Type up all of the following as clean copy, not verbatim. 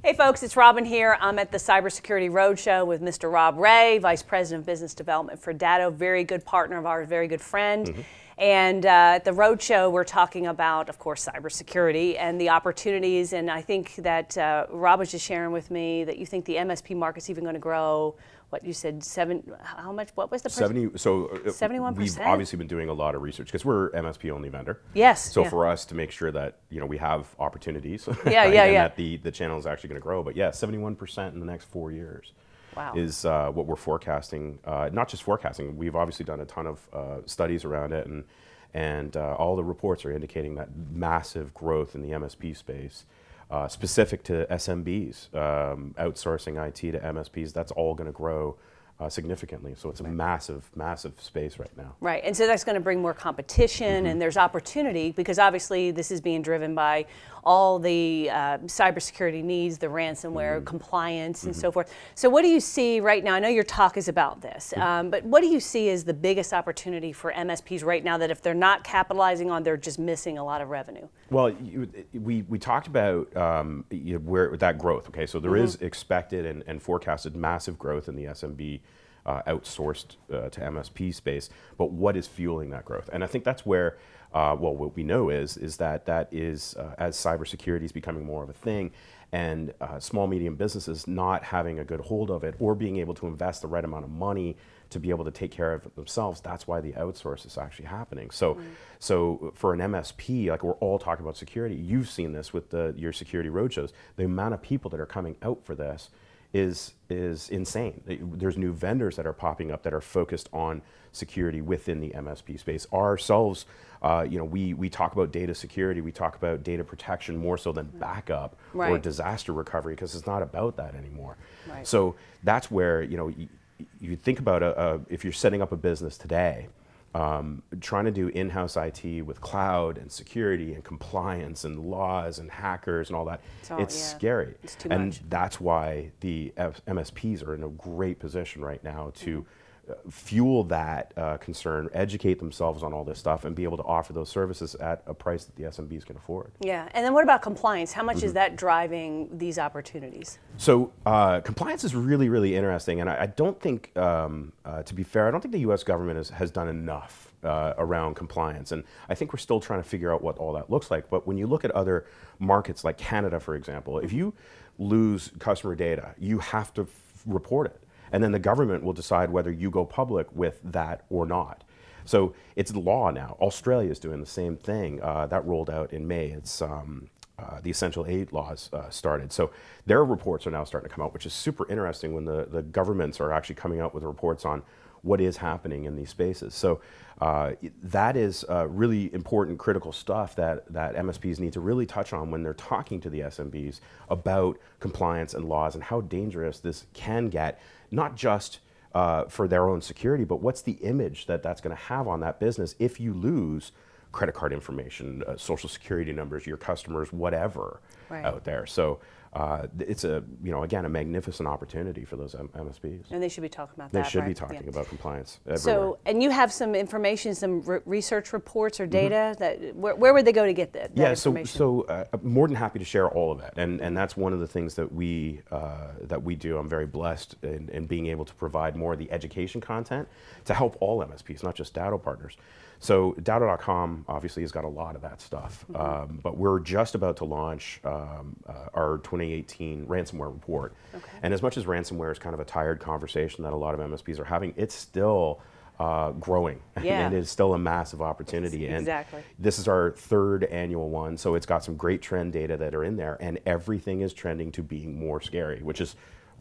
Hey folks, it's Robin here. I'm at the Cybersecurity Roadshow with Mr. Rob Ray, Vice President of Business Development for Datto, very good partner of ours, very good friend. And at the Roadshow, we're talking about, of course, cybersecurity and the opportunities. And I think that Rob was just sharing with me that you think the MSP market's even going to grow. What you said, how much? What was the percent? 71%. We've obviously been doing a lot of research because we're MSP only vendor. Yes. So for us to make sure that we have opportunities, and that the channel is actually going to grow. But yeah, 71% in the next 4 years. Wow. Is what we're forecasting. Not just forecasting. We've obviously done a ton of studies around it, and all the reports are indicating that massive growth in the MSP space. Specific to SMBs, outsourcing IT to MSPs, that's all going to grow significantly. So it's a massive, massive space right now. Right, and so that's going to bring more competition, and there's opportunity because obviously this is being driven by all the cybersecurity needs, the ransomware, compliance, and so forth. So what do you see right now? I know your talk is about this, but what do you see as the biggest opportunity for MSPs right now that if they're not capitalizing on, they're just missing a lot of revenue? Well, we talked about where that growth. Okay, so there is expected and forecasted massive growth in the SMB outsourced to MSP space, but what is fueling that growth? And I think that's where, what we know is that as cybersecurity is becoming more of a thing, and small, medium businesses not having a good hold of it or being able to invest the right amount of money to be able to take care of it themselves, that's why the outsource is actually happening. So, so for an MSP, like we're all talking about security, you've seen this with your security roadshows, the amount of people that are coming out for this is insane. There's new vendors that are popping up that are focused on security within the MSP space. Ourselves, we talk about data security, we talk about data protection more so than backup or disaster recovery because it's not about that anymore. So that's where you think about if you're setting up a business today, trying to do in-house IT with cloud and security and compliance and laws and hackers and all that, it's scary. It's too and much. That's why the MSPs are in a great position right now to fuel that concern, educate themselves on all this stuff, and be able to offer those services at a price that the SMBs can afford. Yeah, and then what about compliance? How much is that driving these opportunities? So compliance is really, really interesting, and I don't think, to be fair, I don't think the U.S. government has done enough around compliance, and I think we're still trying to figure out what all that looks like. But when you look at other markets like Canada, for example, if you lose customer data, you have to report it. And then the government will decide whether you go public with that or not. So it's law now. Australia is doing the same thing. That rolled out in May. It's the essential aid laws started. So their reports are now starting to come out, which is super interesting when the governments are actually coming out with reports on what is happening in these spaces. So that is really important, critical stuff that MSPs need to really touch on when they're talking to the SMBs about compliance and laws and how dangerous this can get, not just for their own security, but what's the image that's going to have on that business if you lose credit card information, social security numbers, your customers, whatever out there. So it's again, a magnificent opportunity for those MSPs. And they should be talking about that. They should be talking about compliance everywhere. So, and you have some information, some research reports or data that where would they go to get that information? So more than happy to share all of it, and that's one of the things that we do. I'm very blessed in being able to provide more of the education content to help all MSPs, not just Datto partners. So Datto.com obviously has got a lot of that stuff, but we're just about to launch our 2018 ransomware report. And as much as ransomware is kind of a tired conversation that a lot of MSPs are having, it's still growing, and it's still a massive opportunity. And this is our third annual one, so it's got some great trend data that are in there, and everything is trending to being more scary, which is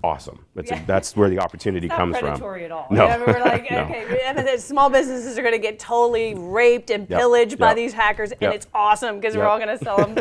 awesome. That's where the opportunity comes from. Not predatory at all. No. We're like, okay, small businesses are going to get totally raped and pillaged by these hackers, and it's awesome because we're all going to sell them.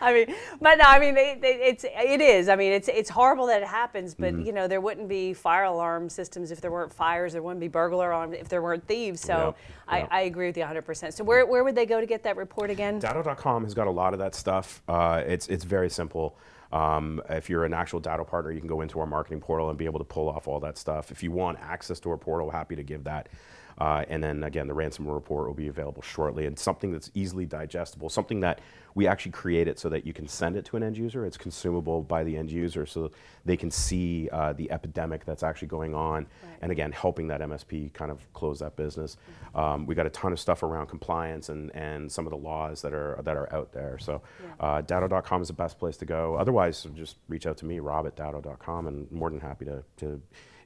I mean, but no, I mean, it is. I mean, it's horrible that it happens, but there wouldn't be fire alarm systems if there weren't fires. There wouldn't be burglar alarms if there weren't thieves. So I agree with you 100%. So where would they go to get that report again? Datto.com has got a lot of that stuff. It's very simple. If you're an actual Datto partner, you can go into our marketing portal and be able to pull off all that stuff. If you want access to our portal, happy to give that. And then again, the ransomware report will be available shortly, and something that's easily digestible, something that we actually create it so that you can send it to an end user. It's consumable by the end user so they can see the epidemic that's actually going on. Right. And again, helping that MSP kind of close that business. We got a ton of stuff around compliance and some of the laws that are out there. So Datto.com is the best place to go. Otherwise, just reach out to me, rob@datto.com, and more than happy to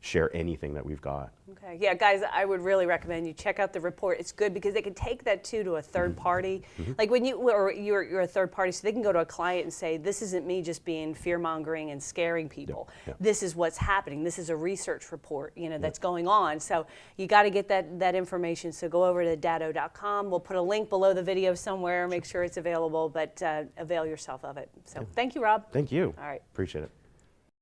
share anything that we've got. Okay, yeah, guys, I would really recommend you check out the report. It's good because they can take that too to a third party. Like when you're a third party, so they can go to a client and say, this isn't me just being fear-mongering and scaring people. This is what's happening. This is a research report, that's going on. So you got to get that information. So go over to datto.com. We'll put a link below the video somewhere. Make sure it's available, but avail yourself of it. So thank you, Rob. Thank you. All right. Appreciate it.